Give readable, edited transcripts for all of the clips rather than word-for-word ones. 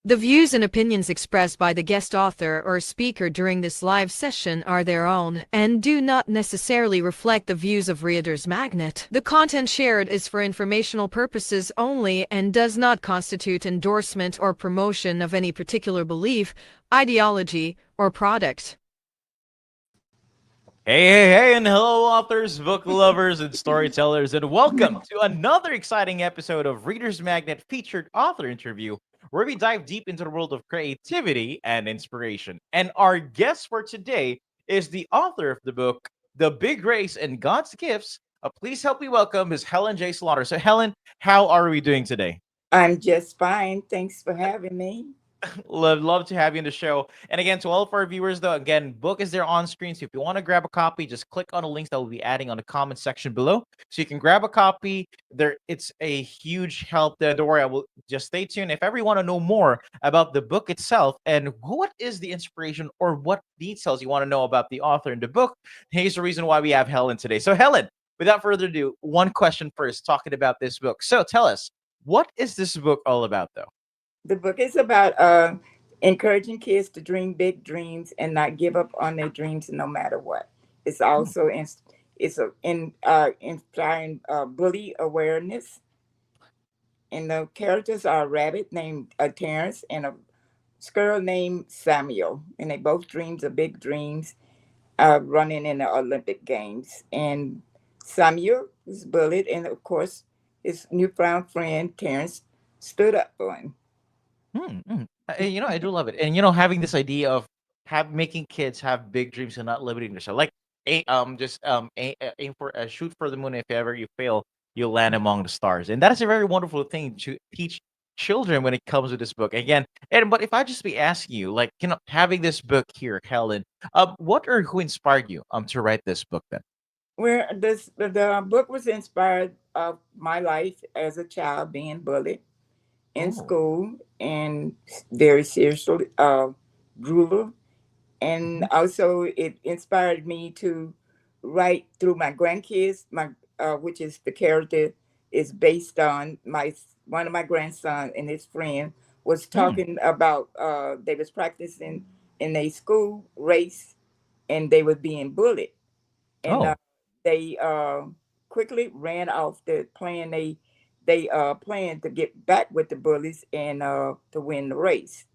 The views and opinions expressed by the guest author or speaker during this live session are their own and do not necessarily reflect the views of Reader's Magnet. The content shared is for informational purposes only and does not constitute endorsement or promotion of any particular belief, ideology, or product. Hey, and hello, authors, book lovers, and storytellers, and welcome to another exciting episode of Reader's Magnet featured author interview, where we dive deep into the world of creativity and inspiration. And our guest for today is the author of the book, The Big Race and God's Gifts. Please help me welcome Ms. Helen J Slaughter. So, Helen, how are we doing today? I'm just fine. Thanks for having me. Love to have you on the show. And again, to all of our viewers, though, again, book is there on screen. So if you want to grab a copy, just click on the links that we'll be adding on the comment section below. So you can grab a copy. There, it's a huge help there. Don't worry, I will just stay tuned. If ever you want to know more about the book itself and what is the inspiration or what details you want to know about the author in the book, here's the reason why we have Helen today. So, Helen, without further ado, one question first, talking about this book. So tell us, what is this book all about, though? The book is about encouraging kids to dream big dreams and not give up on their dreams no matter what. It's also inspiring bully awareness. And the characters are a rabbit named Terrence and a squirrel named Samuel. And they both dreams are big dreams running in the Olympic Games. And Samuel was bullied, and of course, his newfound friend Terrence stood up for him. I do love it, and having this idea of making kids have big dreams and not limiting themselves. Like, aim for shoot for the moon. If ever you fail, you'll land among the stars, and that is a very wonderful thing to teach children when it comes to this book. Again, but if I just be asking you, like, having this book here, Helen, what or who inspired you to write this book then? Where the book was inspired of my life as a child being bullied in Oh. school and very seriously brutal. And Mhm. also it inspired me to write through my grandkids, my which is the character is based on my one of my grandson and his friend was Mm. talking about they was practicing in a school race and they were being bullied and Oh. they quickly ran off the plan. They planned to get back with the bullies and to win the race.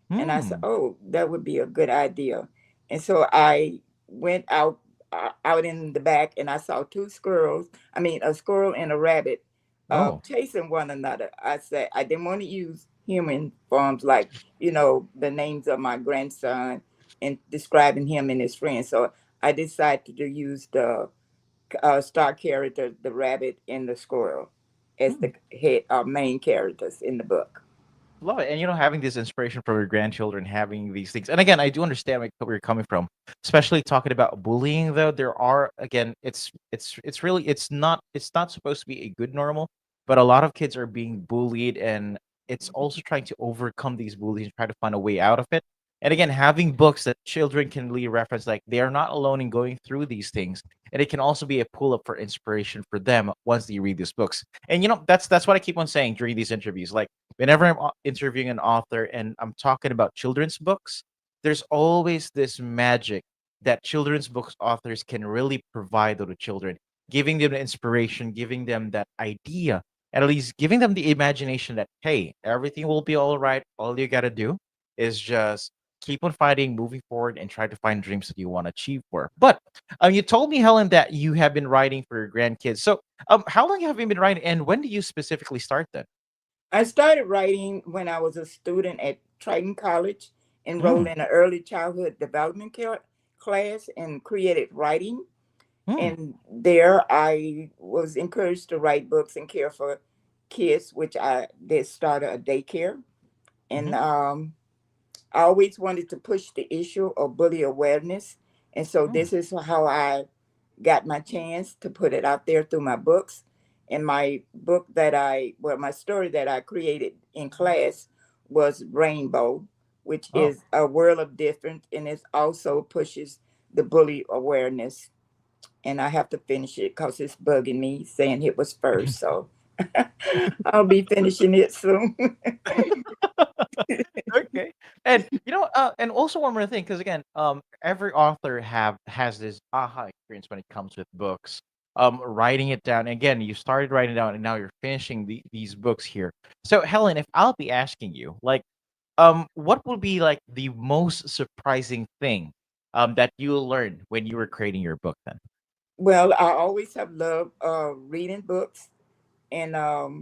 And I said, Hmm. "Oh, that would be a good idea." And so I went out in the back, and I saw two squirrels. I mean, a squirrel and a rabbit Oh. chasing one another. I said I didn't want to use human forms like the names of my grandson and describing him and his friends. So I decided to use the star character, the rabbit and the squirrel, as Hmm. the head main characters in the book. Love it, and having this inspiration from your grandchildren, having these things, and again, I do understand where you're coming from, especially talking about bullying. Though there are, again, it's really it's not supposed to be a good normal, but a lot of kids are being bullied, and it's also trying to overcome these bullies and try to find a way out of it. And again, having books that children can really reference, like they are not alone in going through these things, and it can also be a pull up for inspiration for them once they read these books. And that's what I keep on saying during these interviews, like whenever I'm interviewing an author and I'm talking about children's books, there's always this magic that children's books authors can really provide to the children, giving them the inspiration, giving them that idea, and at least giving them the imagination that, hey, everything will be all right. All you got to do is just keep on fighting, moving forward, and try to find dreams that you want to achieve for. But you told me, Helen, that you have been writing for your grandkids. So, how long have you been writing, and when do you specifically start that? I started writing when I was a student at Triton College, enrolled Mm, in an early childhood development class and created writing. mm. And there I was encouraged to write books and care for kids, which I did start a daycare. And Mhm. I always wanted to push the issue of bully awareness. And so Mm. this is how I got my chance to put it out there through my books. And my book my story that I created in class was Rainbow, which Oh. is a world of difference, and it also pushes the bully awareness. And I have to finish it because it's bugging me saying it was first. So I'll be finishing it soon. And and also one more thing, because again, every author have has this aha experience when it comes with books. Writing it down. Again, you started writing down, and now you're finishing these books here. So, Helen, if I'll be asking you, like, what would be like the most surprising thing, that you learned when you were creating your book? Then. Well, I always have loved reading books, and I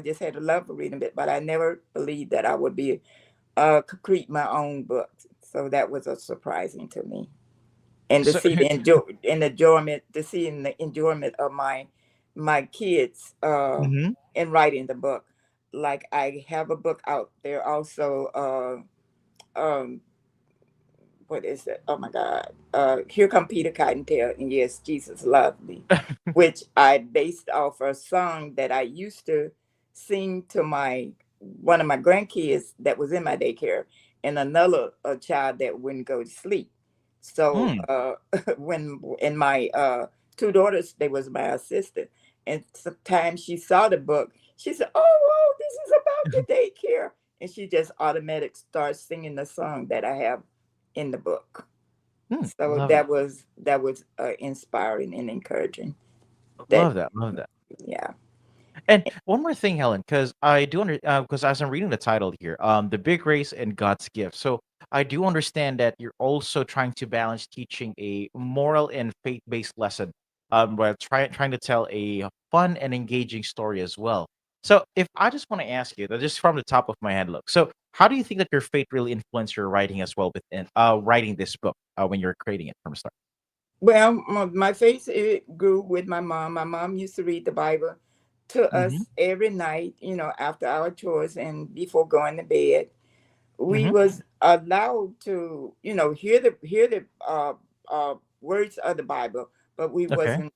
just had a love for reading it, but I never believed that I would be could create my own books. So that was a surprising to me, and to So. see the enjoyment, to see the enjoyment of my kids Mhm. in writing the book. Like I have a book out there also. Um, what is it? Oh my God. Here Come Peter Cottontail, and Yes, Jesus Loved Me, which I based off a song that I used to sing to my one of my grandkids that was in my daycare, and another a child that wouldn't go to sleep. So Mm. when and my two daughters, they was my assistant, and sometimes she saw the book, she said, "Oh, this is about the daycare," and she just automatic starts singing the song that I have in the book. Mm, So love it. that was inspiring and encouraging. That Love that. Love that. yeah. And one more thing, Helen, because I do under because as I'm reading the title here, the big race and God's gift. So I do understand that you're also trying to balance teaching a moral and faith-based lesson, while trying to tell a fun and engaging story as well. So if I just want to ask you, just from the top of my head, look. So how do you think that your faith really influenced your writing as well within writing this book, when you're creating it from the start? Well, my faith it grew with my mom. My mom used to read the Bible to Mm-hmm. us every night, after our chores and before going to bed. We Mm-hmm. was allowed to, hear the words of the Bible, but we Okay. wasn't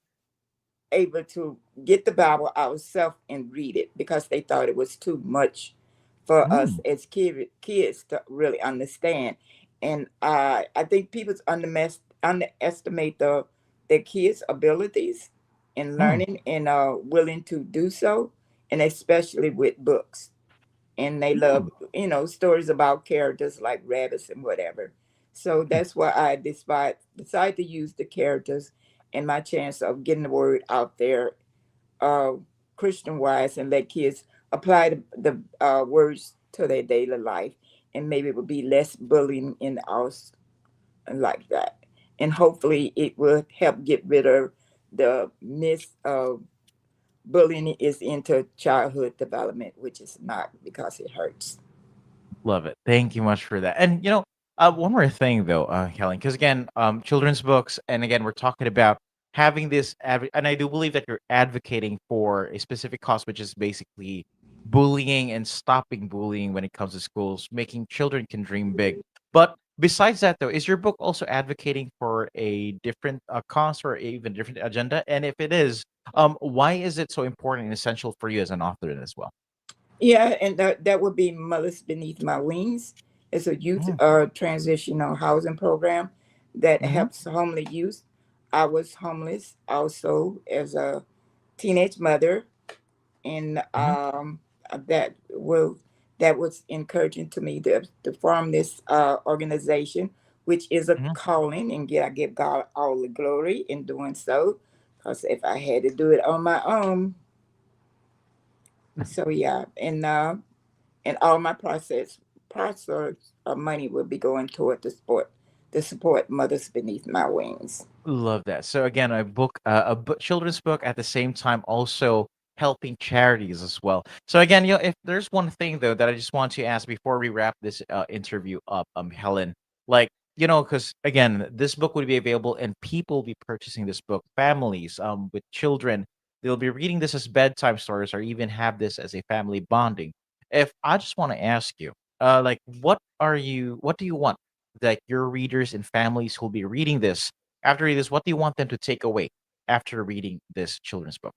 able to get the Bible ourselves and read it because they thought it was too much for us Mm. as kids to really understand. And I think people underestimate their kids' abilities in Mm. learning and are willing to do so, and especially with books. And they Mm. love, stories about characters like rabbits and whatever. So that's why I decided to use the characters and my chance of getting the word out there, uh, Christian wise, and let kids apply the words to their daily life, and maybe it would be less bullying in the house like that. And hopefully, it will help get rid of the myth of bullying is into childhood development, which is not because it hurts. Love it. Thank you much for that. And one more thing though, Helen, because again, children's books, and again, we're talking about having this, and I do believe that you're advocating for a specific cause, which is basically bullying and stopping bullying when it comes to schools, making children can dream big. But besides that, though, is your book also advocating for a different cause or even different agenda? And if it is, why is it so important and essential for you as an author as well? Yeah, and that would be Mothers Beneath My Wings. It's a youth transitional housing program that Mm-hmm. helps homeless youth. I was homeless also as a teenage mother, and Hmm. that will that was encouraging to me to form this organization, which is a Hmm. calling, and I give God all the glory in doing so. Because if I had to do it on my own, so yeah, and all my process of money will be going toward the support Mothers Beneath My Wings. Love that. So again, children's book at the same time also helping charities as well. So again, if there's one thing though that I just want to ask before we wrap this interview up, Helen, like because again, this book would be available and people will be purchasing this book. Families, with children, they'll be reading this as bedtime stories or even have this as a family bonding. If I just want to ask you, like, what do you want? Like your readers and families who'll be reading this after reading this, what do you want them to take away after reading this children's book?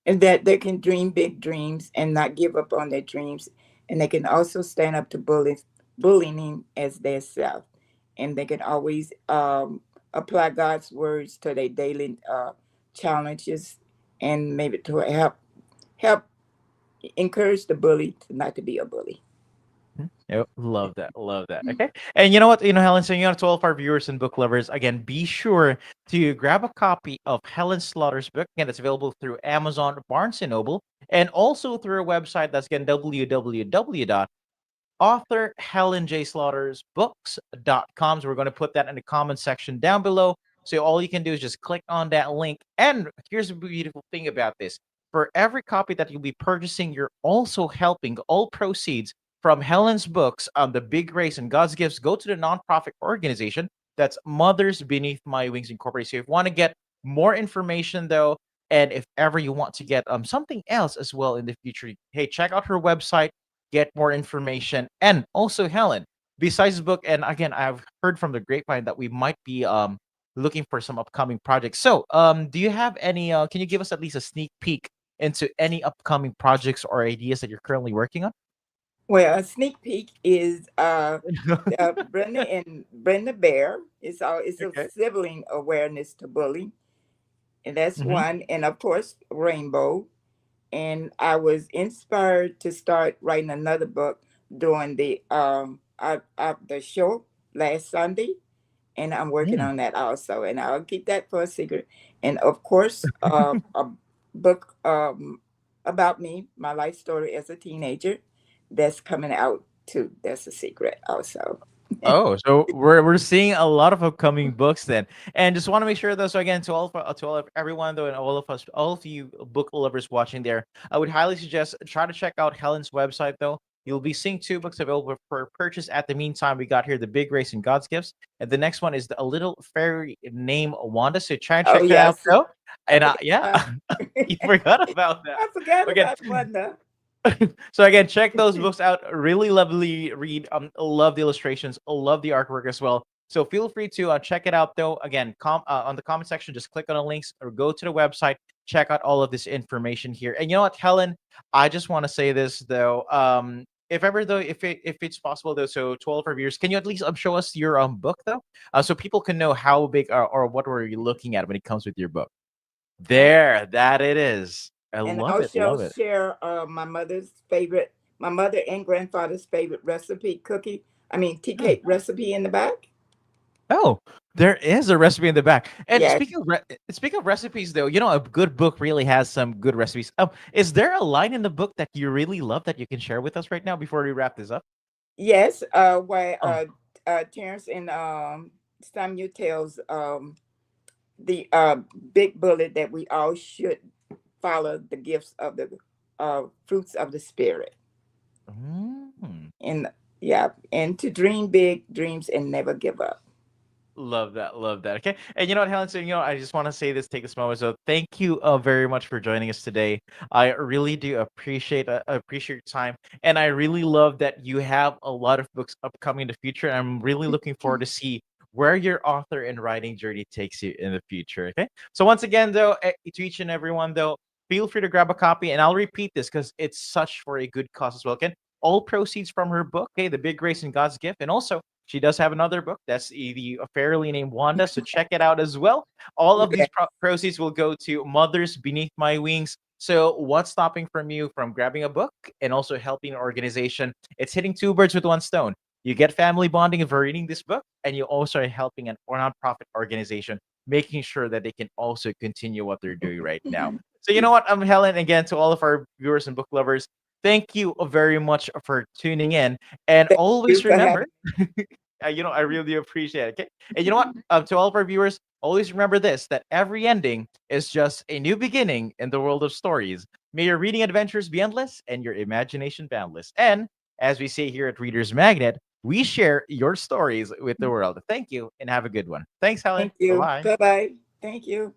And that they can dream big dreams and not give up on their dreams, and they can also stand up to bullying as their self, and they can always apply God's words to their daily challenges, and maybe to help encourage the bully to not to be a bully. Yep, love that. Love that. Okay. And you know what? Helen, so to all of our viewers and book lovers, again, be sure to grab a copy of Helen Slaughter's book. Again, it's available through Amazon, Barnes and Noble, and also through a website that's again www.author Helen J Slaughter's books.com. So we're going to put that in the comment section down below. So all you can do is just click on that link. And here's the beautiful thing about this. For every copy that you'll be purchasing, you're also helping all proceeds from Helen's books on the Big Race and God's Gifts go to the nonprofit organization that's Mothers Beneath My Wings Incorporated. So if you want to get more information though, and if ever you want to get something else as well in the future, hey, check out her website, get more information. And also, Helen, besides the book, and again, I've heard from the grapevine that we might be looking for some upcoming projects. So, do you have any? Can you give us at least a sneak peek into any upcoming projects or ideas that you're currently working on? Well, a sneak peek is Brenda and Brenda Bear. It's a Okay. sibling awareness to bullying, and that's Hmm. one. And of course, Rainbow. And I was inspired to start writing another book during the show last Sunday, and I'm working on that also. And I'll keep that for a secret. And of course, a book about me, my life story as a teenager, that's coming out too. That's a secret also. Oh, so we're seeing a lot of upcoming books then, and just want to make sure though. So again, to all of everyone though, and all of us, all of you book lovers watching there, I would highly suggest try to check out Helen's website though. You'll be seeing two books available for purchase. At the meantime, we got here the Big Race and God's Gifts, and the next one is A Little Fairy Named Wanda. So try and Oh check that out yes, though. I And forgot. yeah, you forgot about that. I forgot Again, about Wanda. so again, check those books out. Really lovely read. Love the illustrations. Love the artwork as well. So feel free to check it out. Though again, on the comment section, just click on the links or go to the website. Check out all of this information here. And you know what, Helen, I just want to say this though. If ever though, if it's possible though, so 12 reviewers, can you at least show us your book though, so people can know how big or what were you looking at when it comes with your book. Uh, There, that it is. I and love I'll it. Love it. share my mother and grandfather's favorite recipe cookie. I mean tea cake recipe in the back. Oh, there is a recipe in the back. And Yes, speaking of recipes, though, a good book really has some good recipes. Is there a line in the book that you really love that you can share with us right now before we wrap this up? yes. Why Oh, Terrence and Samuel tells the big bullet that we all should follow the gifts of the fruits of the spirit, mm. and yeah, and to dream big dreams and never give up. Love that. Love that. Okay. And you know what, Helen? So, I just want to say this, take this moment. So, thank you very much for joining us today. I really do appreciate your time. And I really love that you have a lot of books upcoming in the future. I'm really looking forward to see where your author and writing journey takes you in the future. Okay. So, once again, though, to each and everyone, though, feel free to grab a copy. And I'll repeat this because it's such for a good cause as well. Again, all proceeds from her book, okay, The Big Grace and God's Gift. And also, she does have another book that's the Fairly Named Wanda, so check it out as well. All of Yeah, these proceeds will go to Mothers Beneath My Wings. So, what's stopping from you from grabbing a book and also helping an organization? It's hitting two birds with one stone. You get family bonding for reading this book, and you also are helping an or nonprofit organization, making sure that they can also continue what they're doing right now. So, you know what? I'm Helen. Again, to all of our viewers and book lovers, thank you very much for tuning in. And thank you always for remember, having. I really appreciate it. Okay. And you know what? To all of our viewers, always remember this that every ending is just a new beginning in the world of stories. May your reading adventures be endless and your imagination boundless. And as we say here at Reader's Magnet, we share your stories with the world. Thank you and have a good one. Thanks, Helen. Thank Bye you. bye. Bye bye. Thank you.